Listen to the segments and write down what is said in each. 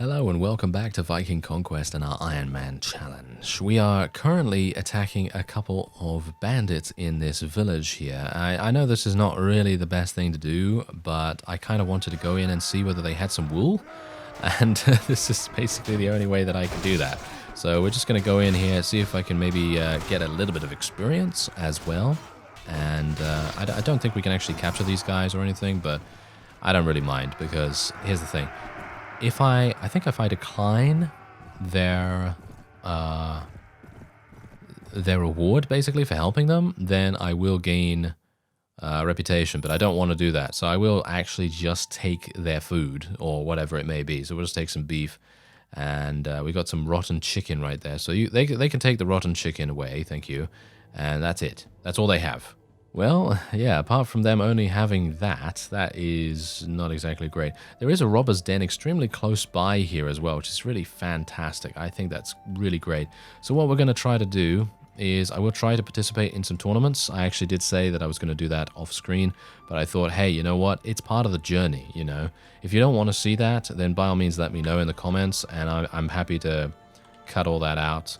Hello and welcome back to Viking Conquest and our Ironman challenge. We are currently attacking a couple of bandits in this village here. I know this is not really the best thing to do, but I kind of wanted to go in and see whether they had some wool, and this is basically the only way that I can do that. So we're just going to go in here, see if I can maybe get a little bit of experience as well. And I don't think we can actually capture these guys or anything, but I don't really mind, because here's the thing. I think if I decline their reward, basically, for helping them, then I will gain reputation, but I don't want to do that. So I will actually just take their food, or whatever it may be. So we'll just take some beef, and we got some rotten chicken right there. So they can take the rotten chicken away, thank you, and that's it. That's all they have. Well, yeah, apart from them only having that is not exactly great. There is a robber's den extremely close by here as well, which is really fantastic. I think that's really great. So what we're going to try to do is I will try to participate in some tournaments. I actually did say that I was going to do that off screen, but I thought, hey, you know what? It's part of the journey, you know? If you don't want to see that, then by all means let me know in the comments, and I'm happy to cut all that out.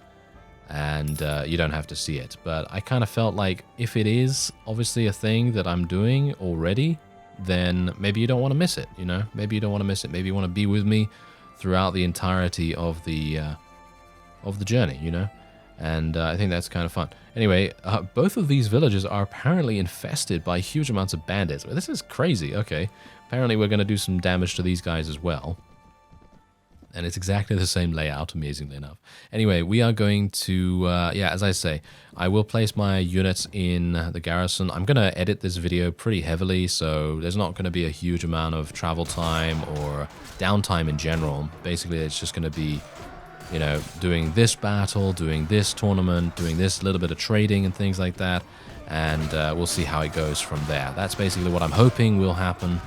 And you don't have to see it. But I kind of felt like if it is obviously a thing that I'm doing already, then maybe you don't want to miss it, you know? Maybe you don't want to miss it. Maybe you want to be with me throughout the entirety of the journey, you know? And I think that's kind of fun. Anyway, both of these villages are apparently infested by huge amounts of bandits. This is crazy. Okay. Apparently we're going to do some damage to these guys as well. And it's exactly the same layout, amazingly enough. Anyway, we are going to, yeah, as I say, I will place my units in the garrison. I'm going to edit this video pretty heavily, so there's not going to be a huge amount of travel time or downtime in general. Basically, it's just going to be, you know, doing this battle, doing this tournament, doing this little bit of trading and things like that. And we'll see how it goes from there. That's basically what I'm hoping will happen.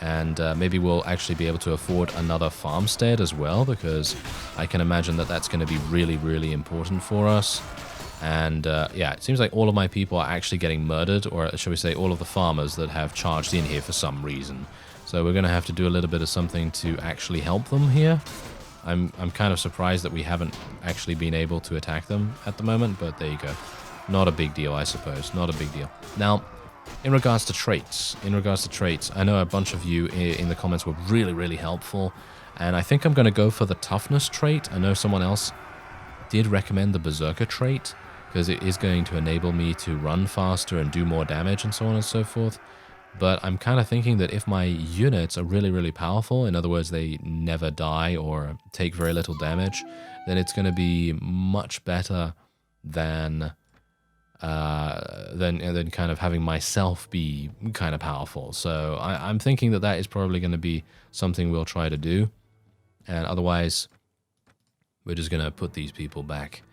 And maybe we'll actually be able to afford another farmstead as well, because I can imagine that that's going to be really, really important for us. And yeah, it seems like all of my people are actually getting murdered, or shall we say all of the farmers that have charged in here for some reason. So we're going to have to do a little bit of something to actually help them here. I'm kind of surprised that we haven't actually been able to attack them at the moment, but there you go. Not a big deal, I suppose. Not a big deal. Now, in regards to traits, I know a bunch of you in the comments were really, really helpful, and I think I'm going to go for the toughness trait. I know someone else did recommend the berserker trait, because it is going to enable me to run faster and do more damage and so on and so forth. But I'm kind of thinking that if my units are really, really powerful, in other words, they never die or take very little damage, then it's going to be much better than kind of having myself be kind of powerful. So I'm thinking that that is probably going to be something we'll try to do. And otherwise, we're just going to put these people back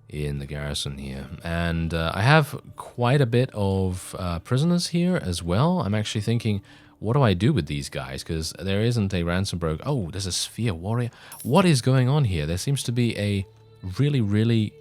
in the garrison here. And I have quite a bit of prisoners here as well. I'm actually thinking, what do I do with these guys? Because there isn't a ransom broker. Oh, there's a sphere warrior. What is going on here? There seems to be a really, really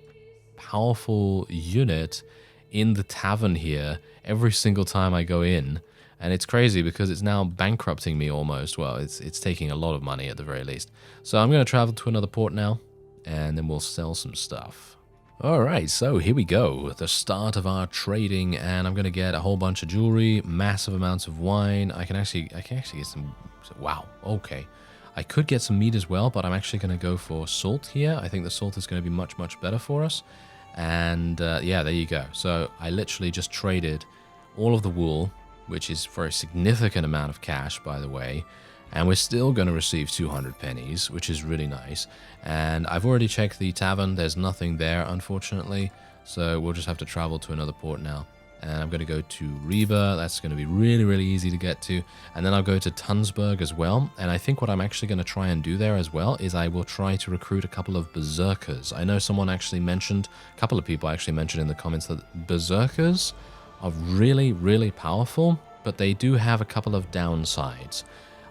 powerful unit in the tavern here every single time I go in, and it's crazy because it's now bankrupting me almost. Well, it's taking a lot of money at the very least. So I'm going to travel to another port now, and then we'll sell some stuff. Alright, so here we go, the start of our trading, and I'm going to get a whole bunch of jewelry, massive amounts of wine. I can actually get some, wow, okay. I could get some meat as well, but I'm actually going to go for salt here. I think the salt is going to be much, much better for us. And yeah, there you go. So I literally just traded all of the wool, which is for a significant amount of cash, by the way. And we're still going to receive 200 pennies, which is really nice. And I've already checked the tavern. There's nothing there, unfortunately. So we'll just have to travel to another port now. And I'm going to go to Reba. That's going to be really, really easy to get to. And then I'll go to Tunsberg as well. And I think what I'm actually going to try and do there as well is I will try to recruit a couple of berserkers. I know someone actually mentioned, a couple of people actually mentioned in the comments that berserkers are really, really powerful, but they do have a couple of downsides.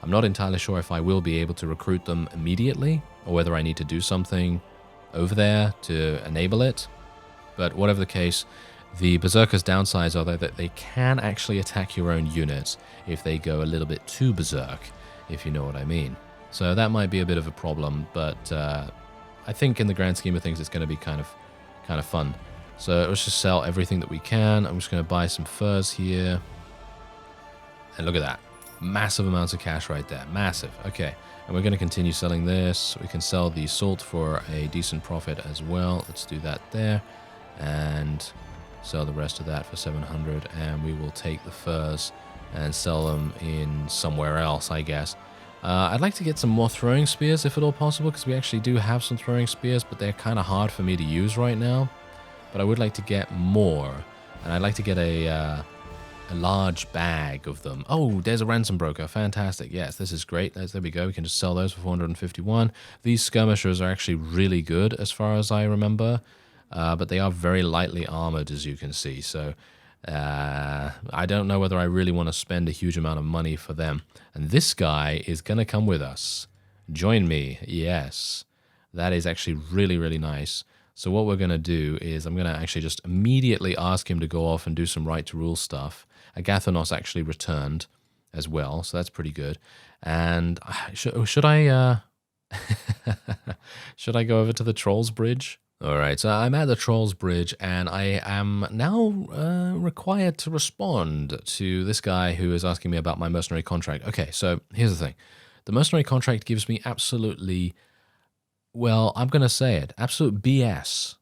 I'm not entirely sure if I will be able to recruit them immediately, or whether I need to do something over there to enable it. But whatever the case, the berserkers' downsides are that they can actually attack your own units if they go a little bit too berserk, if you know what I mean. So that might be a bit of a problem, but I think in the grand scheme of things, it's going to be kind of fun. So let's just sell everything that we can. I'm just going to buy some furs here. And look at that. Massive amounts of cash right there. Massive. Okay. And we're going to continue selling this. We can sell the salt for a decent profit as well. Let's do that there. And sell the rest of that for 700. And we will take the furs and sell them in somewhere else, I guess. I'd like to get some more throwing spears if at all possible, because we actually do have some throwing spears, but they're kind of hard for me to use right now. But I would like to get more. And I'd like to get a large bag of them. Oh, there's a ransom broker. Fantastic. Yes, this is great. There we go. We can just sell those for 451. These skirmishers are actually really good as far as I remember. But they are very lightly armored, as you can see. So I don't know whether I really want to spend a huge amount of money for them. And this guy is going to come with us. Join me. Yes. That is actually really, really nice. So what we're going to do is I'm going to actually just immediately ask him to go off and do some right to rule stuff. Agathanos actually returned as well, so that's pretty good. And should I should I go over to the Trolls Bridge? All right, so I'm at the Trolls Bridge, and I am now required to respond to this guy who is asking me about my mercenary contract. Okay, so here's the thing. The mercenary contract gives me absolutely, well, I'm going to say it, absolute BS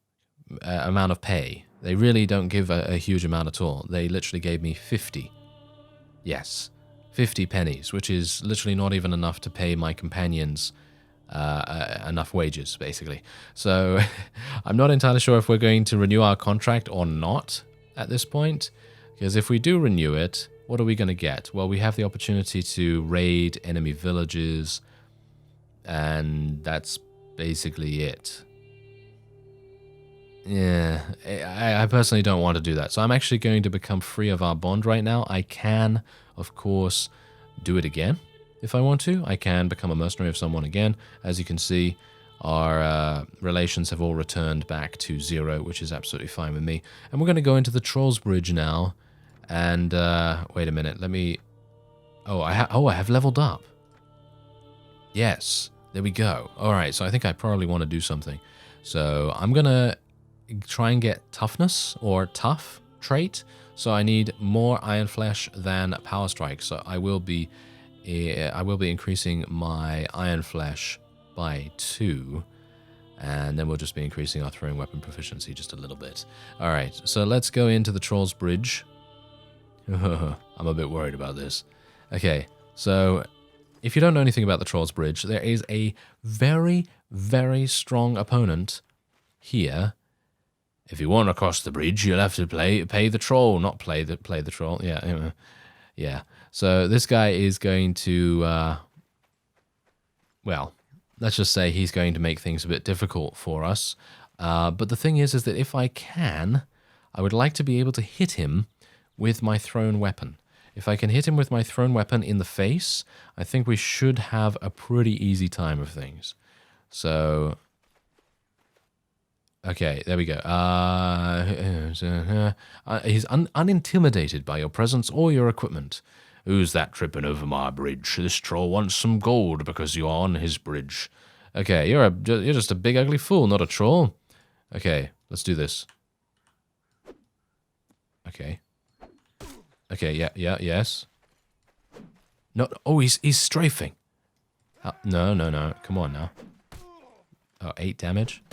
amount of pay. They really don't give a huge amount at all. They literally gave me 50. Yes, 50 pennies, which is literally not even enough to pay my companions enough wages, basically. So I'm not entirely sure if we're going to renew our contract or not at this point, because if we do renew it, what are we going to get? Well, we have the opportunity to raid enemy villages, and that's basically it. Yeah, I personally don't want to do that. So I'm actually going to become free of our bond right now. I can, of course, do it again if I want to. I can become a mercenary of someone again. As you can see, our relations have all returned back to 0, which is absolutely fine with me. And we're going to go into the Trolls Bridge now. And wait a minute, let me... Oh, I have leveled up. Yes, there we go. All right, so I think I probably want to do something. So I'm going to try and get toughness or tough trait. So I need more iron flesh than power strike. So I will be increasing my iron flesh by 2, and then we'll just be increasing our throwing weapon proficiency just a little bit. All right, so let's go into the Trolls Bridge. I'm a bit worried about this. Okay, so if you don't know anything about the Trolls Bridge, there is a very, very strong opponent here. If you want to cross the bridge, you'll have to pay the troll, not play the troll. Yeah, yeah. So this guy is going to, well, let's just say he's going to make things a bit difficult for us. But the thing is that if I can, I would like to be able to hit him with my thrown weapon. If I can hit him with my thrown weapon in the face, I think we should have a pretty easy time of things. So... Okay, there we go. He's unintimidated by your presence or your equipment. Who's that tripping over my bridge? This troll wants some gold because you're on his bridge. Okay, you're just a big ugly fool, not a troll. Okay, let's do this. Okay. Okay, yes. No, oh, he's strafing. No. Come on now. Oh, 8 damage.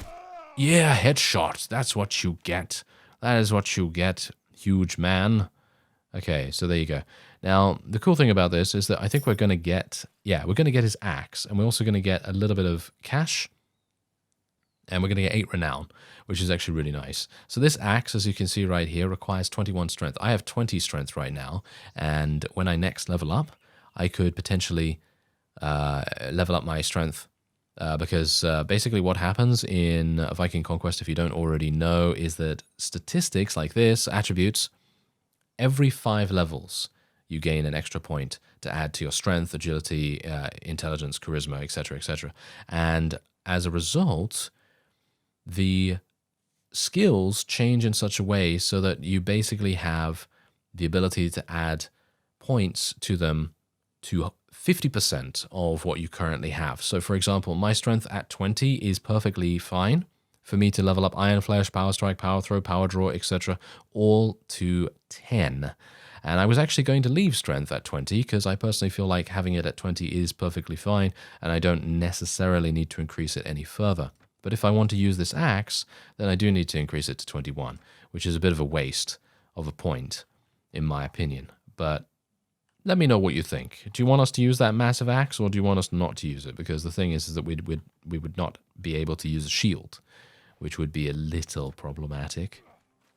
Yeah, headshot. That's what you get. That is what you get, huge man. Okay, so there you go. Now, the cool thing about this is that I think we're going to get... Yeah, we're going to get his axe. And we're also going to get a little bit of cash. And we're going to get 8 renown, which is actually really nice. So this axe, as you can see right here, requires 21 strength. I have 20 strength right now. And when I next level up, I could potentially level up my strength. Because basically what happens in Viking Conquest, if you don't already know, is that statistics like this, attributes, every 5 levels, you gain an extra point to add to your strength, agility, intelligence, charisma, etc., etc. And as a result, the skills change in such a way so that you basically have the ability to add points to them to 50% of what you currently have. So for example, my strength at 20 is perfectly fine for me to level up Iron Flesh, Power Strike, Power Throw, Power Draw, etc. all to 10. And I was actually going to leave strength at 20 because I personally feel like having it at 20 is perfectly fine and I don't necessarily need to increase it any further. But if I want to use this axe, then I do need to increase it to 21, which is a bit of a waste of a point, in my opinion. But let me know what you think. Do you want us to use that massive axe or do you want us not to use it? Because the thing is that we would not be able to use a shield, which would be a little problematic.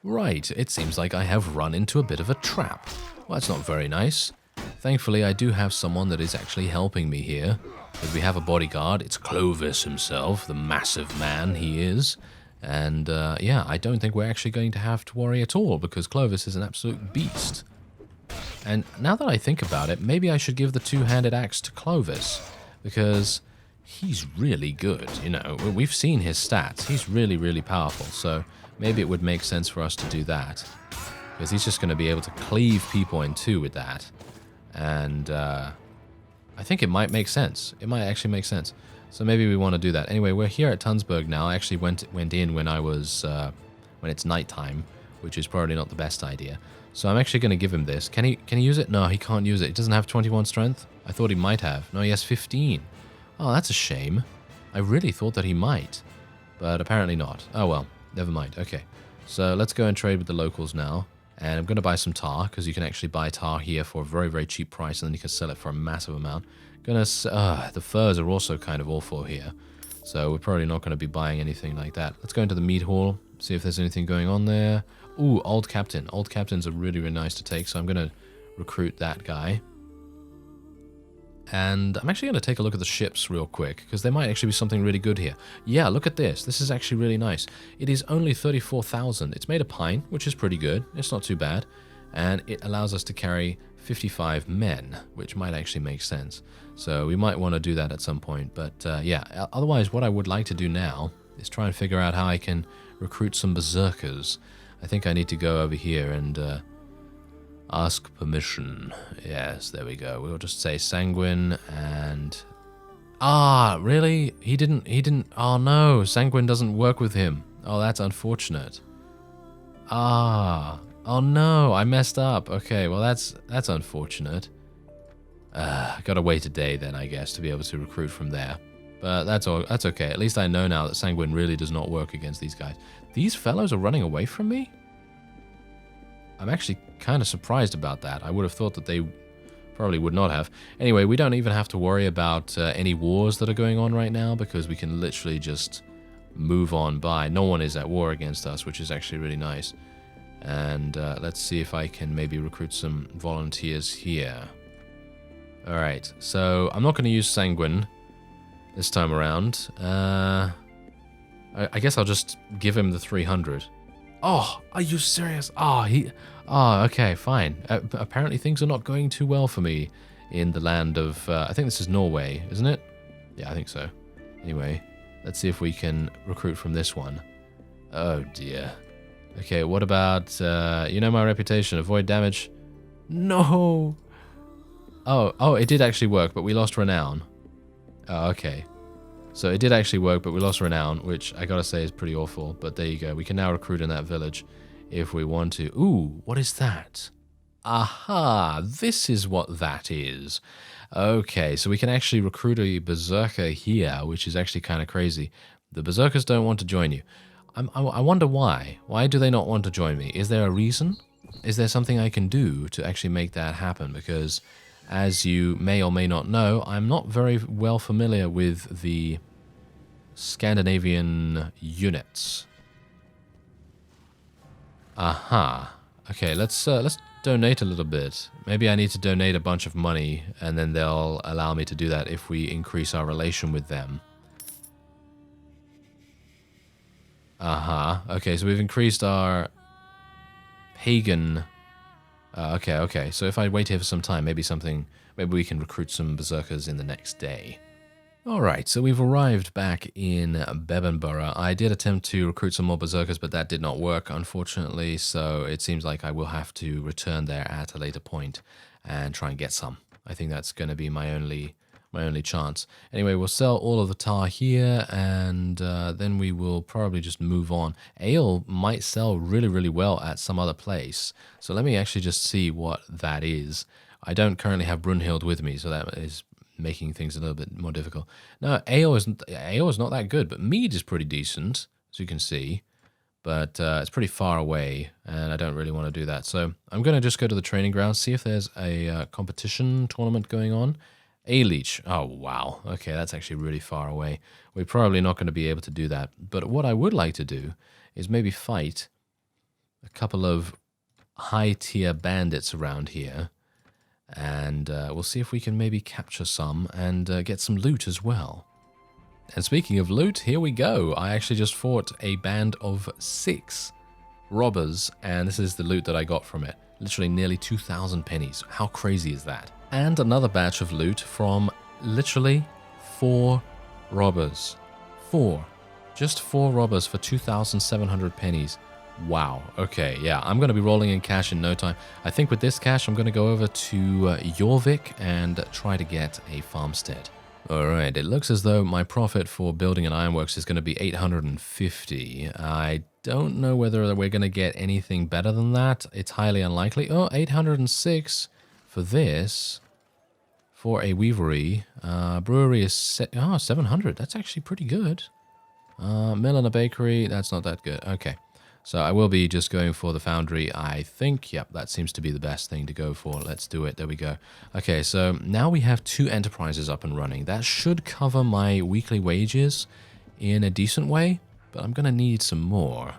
Right, it seems like I have run into a bit of a trap. Well, that's not very nice. Thankfully, I do have someone that is actually helping me here. Because we have a bodyguard. It's Clovis himself, the massive man he is. And yeah, I don't think we're actually going to have to worry at all because Clovis is an absolute beast. And now that I think about it, maybe I should give the two-handed axe to Clovis because he's really good, you know. We've seen his stats. He's really, really powerful. So maybe it would make sense for us to do that because he's just going to be able to cleave people in two with that. And I think it might make sense. It might actually make sense. So maybe we want to do that. Anyway, we're here at Tunsberg now. I actually went in when I was when it's nighttime, which is probably not the best idea. So I'm actually going to give him this. Can he use it? No, he can't use it. He doesn't have 21 strength. I thought he might have. No, he has 15. Oh, that's a shame. I really thought that he might, but apparently not. Oh well, never mind. Okay, so let's go and trade with the locals now. And I'm going to buy some tar, because you can actually buy tar here for a very, very cheap price, and then you can sell it for a massive amount. The furs are also kind of awful here, so we're probably not going to be buying anything like that. Let's go into the meat hall, see if there's anything going on there. Ooh, Old Captain. Old Captains are really, really nice to take, so I'm going to recruit that guy. And I'm actually going to take a look at the ships real quick, because there might actually be something really good here. Yeah, look at this. This is actually really nice. It is only 34,000. It's made of pine, which is pretty good. It's not too bad. And it allows us to carry 55 men, which might actually make sense. So we might want to do that at some point. But yeah, otherwise what I would like to do now is try and figure out how I can recruit some berserkers. I think I need to go over here and ask permission. Yes, there we go. We'll just say sanguine and... Ah, really? He didn't... Oh no, sanguine doesn't work with him. Oh, that's unfortunate. Ah, oh no, I messed up. Okay, well that's unfortunate. Gotta wait a day then, I guess, to be able to recruit from there. But that's okay. At least I know now that sanguine really does not work against these guys. These fellows are running away from me? I'm actually kind of surprised about that. I would have thought that they probably would not have. Anyway, we don't even have to worry about any wars that are going on right now because we can literally just move on by. No one is at war against us, which is actually really nice. And let's see if I can maybe recruit some volunteers here. Alright, so I'm not going to use sanguine this time around. I guess I'll just give him the 300. Oh, are you serious? Oh, okay, fine. Apparently things are not going too well for me in the land of... I think this is Norway, isn't it? Yeah, I think so. Anyway, let's see if we can recruit from this one. Oh, dear. Okay, what about... you know my reputation. Avoid damage. No! Oh, it did actually work, but we lost renown. Oh, okay. So it did actually work, but we lost renown, which I gotta say is pretty awful. But there you go. We can now recruit in that village if we want to. Ooh, what is that? Aha, this is what that is. Okay, so we can actually recruit a berserker here, which is actually kind of crazy. The berserkers don't want to join you. I wonder why. Why do they not want to join me? Is there a reason? Is there something I can do to actually make that happen? Because... as you may or may not know, I'm not very well familiar with the Scandinavian units. Aha. Okay, let's donate a little bit. Maybe I need to donate a bunch of money, and then they'll allow me to do that if we increase our relation with them. Aha. Okay, so we've increased our pagan... okay. So if I wait here for some time, maybe we can recruit some berserkers in the next day. Alright, so we've arrived back in Bebenborough. I did attempt to recruit some more berserkers, but that did not work, unfortunately, so it seems like I will have to return there at a later point and try and get some. I think that's going to be my only chance. Anyway, we'll sell all of the tar here, and then we will probably just move on. Ellil might sell really, really well at some other place. So let me actually just see what that is. I don't currently have Brunhild with me, so that is making things a little bit more difficult. No, Ellil is not that good, but mead is pretty decent, as you can see. But it's pretty far away, and I don't really want to do that. So I'm going to just go to the training ground, see if there's a competition tournament going on. A-Leech. Oh, wow. Okay, that's actually really far away. We're probably not going to be able to do that. But what I would like to do is maybe fight a couple of high-tier bandits around here. And we'll see if we can maybe capture some and get some loot as well. And speaking of loot, here we go. I actually just fought a band of 6 robbers, and this is the loot that I got from it. Literally nearly 2,000 pennies. How crazy is that? And another batch of loot from literally 4 robbers. 4. Just 4 robbers for 2,700 pennies. Wow. Okay, yeah, I'm going to be rolling in cash in no time. I think with this cash, I'm going to go over to Jorvik and try to get a farmstead. Alright, it looks as though my profit for building an ironworks is going to be 850. I don't know whether we're going to get anything better than that. It's highly unlikely. Oh, 806 for this. For a weavery. Brewery is 700. That's actually pretty good. Mill and a bakery, that's not that good. Okay. So I will be just going for the foundry, I think. Yep, that seems to be the best thing to go for. Let's do it. There we go. Okay, so now we have 2 enterprises up and running. That should cover my weekly wages in a decent way, but I'm going to need some more.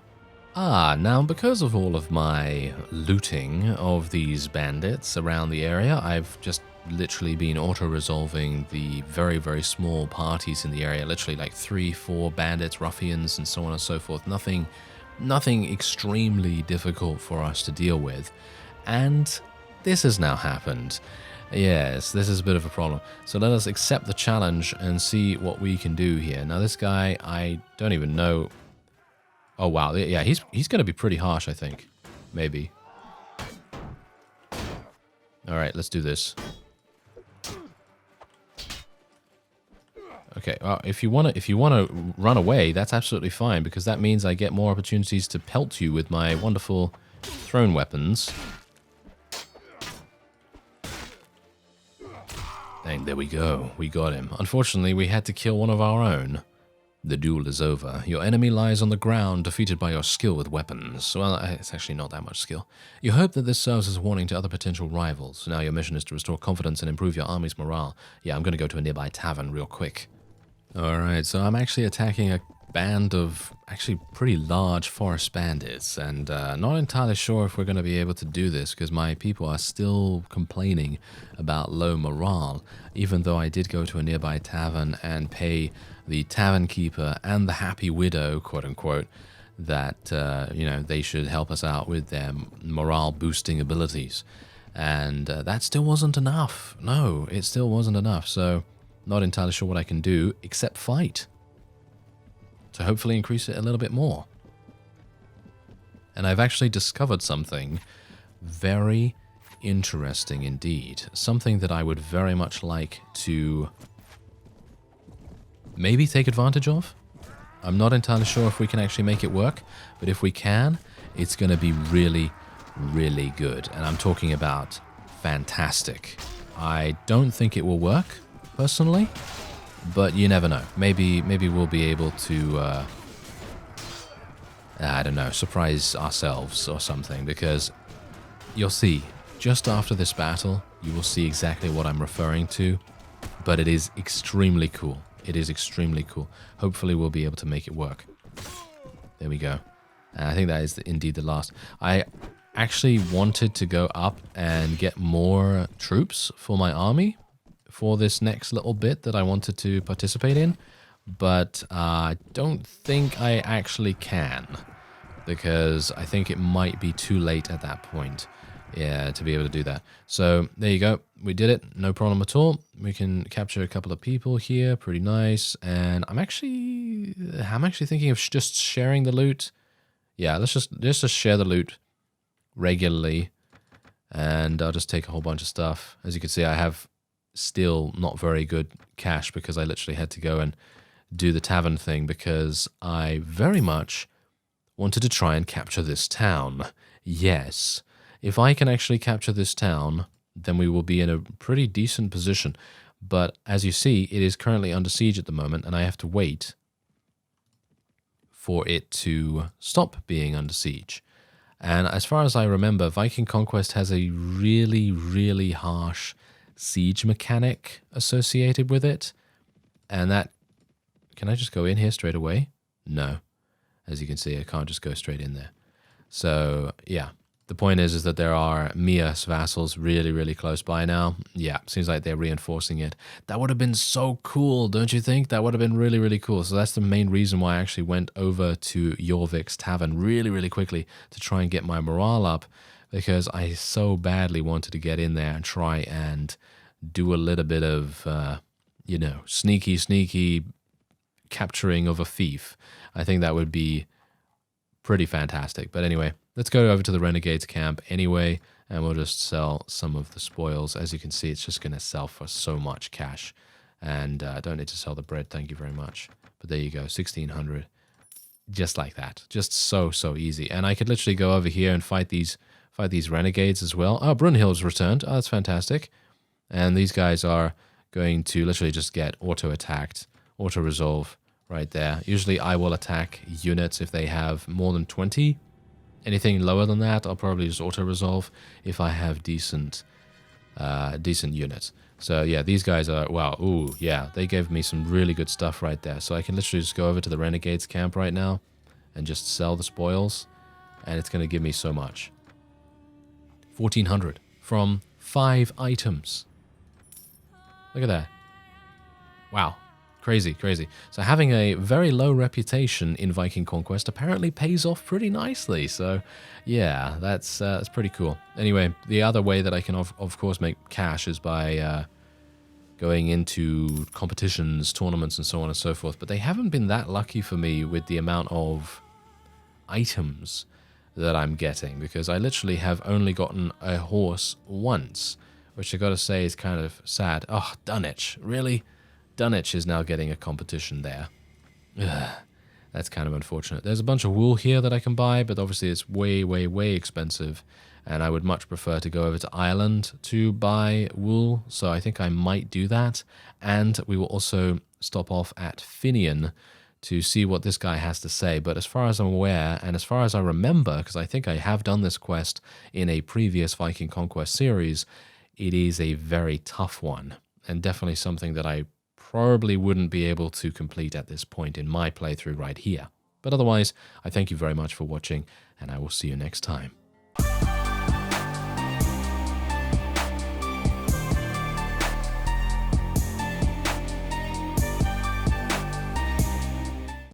Now because of all of my looting of these bandits around the area, I've just literally been auto-resolving the very, very small parties in the area. Literally like 3, 4 bandits, ruffians, and so on and so forth. Nothing extremely difficult for us to deal with. And this has now happened. Yes, this is a bit of a problem. So let us accept the challenge and see what we can do here. Now this guy, I don't even know. Oh wow, yeah, he's going to be pretty harsh, I think. Maybe. All right, let's do this. Okay, well, if you want to run away, that's absolutely fine, because that means I get more opportunities to pelt you with my wonderful thrown weapons. Dang, there we go. We got him. Unfortunately, we had to kill one of our own. The duel is over. Your enemy lies on the ground, defeated by your skill with weapons. Well, it's actually not that much skill. You hope that this serves as a warning to other potential rivals. Now your mission is to restore confidence and improve your army's morale. Yeah, I'm going to go to a nearby tavern real quick. Alright, so I'm actually attacking a band of actually pretty large forest bandits, and not entirely sure if we're going to be able to do this, because my people are still complaining about low morale, even though I did go to a nearby tavern and pay the tavern keeper and the happy widow, quote-unquote, that, they should help us out with their morale-boosting abilities. And that still wasn't enough. No, it still wasn't enough, so not entirely sure what I can do except fight to hopefully increase it a little bit more. And I've actually discovered something very interesting indeed. Something that I would very much like to maybe take advantage of. I'm not entirely sure if we can actually make it work, but if we can, it's going to be really, really good. And I'm talking about fantastic. I don't think it will work, personally, but you never know. Maybe we'll be able to, I don't know, surprise ourselves or something, because you'll see, just after this battle, you will see exactly what I'm referring to, but it is extremely cool. It is extremely cool. Hopefully we'll be able to make it work. There we go. And I think that is indeed the last. I actually wanted to go up and get more troops for my army for this next little bit that I wanted to participate in, but I don't think I actually can, because I think it might be too late at that point, yeah, to be able to do that. So there you go. We did it. No problem at all. We can capture a couple of people here. Pretty nice. And I'm actually thinking of just sharing the loot. Yeah, let's just share the loot regularly, and I'll just take a whole bunch of stuff. As you can see, I have still not very good cash because I literally had to go and do the tavern thing because I very much wanted to try and capture this town. Yes, if I can actually capture this town, then we will be in a pretty decent position. But as you see, it is currently under siege at the moment, and I have to wait for it to stop being under siege. And as far as I remember, Viking Conquest has a really, really harsh siege mechanic associated with it. And that... Can I just go in here straight away? No. As you can see, I can't just go straight in there. So, yeah. The point is that there are Mia's vassals really, really close by now. Yeah, seems like they're reinforcing it. That would have been so cool, don't you think? That would have been really, really cool. So that's the main reason why I actually went over to Jorvik's tavern really, really quickly to try and get my morale up, because I so badly wanted to get in there and try and do a little bit of, you know, sneaky capturing of a thief. I think that would be pretty fantastic. But anyway, let's go over to the Renegades camp anyway, and we'll just sell some of the spoils. As you can see, it's just going to sell for so much cash. And I don't need to sell the bread, thank you very much. But there you go, 1,600. Just like that. Just so easy. And I could literally go over here and fight these Renegades as well. Oh, Brunhild's returned. Oh, that's fantastic. And these guys are going to literally just get auto-attacked, auto-resolve right there. Usually I will attack units if they have more than 20. Anything lower than that, I'll probably just auto-resolve if I have decent units. So yeah, these guys are, wow, ooh, yeah, they gave me some really good stuff right there. So I can literally just go over to the Renegades camp right now and just sell the spoils, and it's going to give me so much. 1,400 from 5 items. Look at that. Wow. Crazy. So having a very low reputation in Viking Conquest apparently pays off pretty nicely. So yeah, that's pretty cool. Anyway, the other way that I can of course make cash is by going into competitions, tournaments, and so on and so forth. But they haven't been that lucky for me with the amount of items that I'm getting, because I literally have only gotten a horse once, which I gotta say is kind of sad. Oh, Dunwich, really? Dunwich is now getting a competition there. Ugh, that's kind of unfortunate. There's a bunch of wool here that I can buy, but obviously it's way expensive, and I would much prefer to go over to Ireland to buy wool, so I think I might do that. And we will also stop off at Finian to see what this guy has to say. But as far as I'm aware, and as far as I remember, because I think I have done this quest in a previous Viking Conquest series, it is a very tough one, and definitely something that I probably wouldn't be able to complete at this point in my playthrough right here. But otherwise, I thank you very much for watching, and I will see you next time.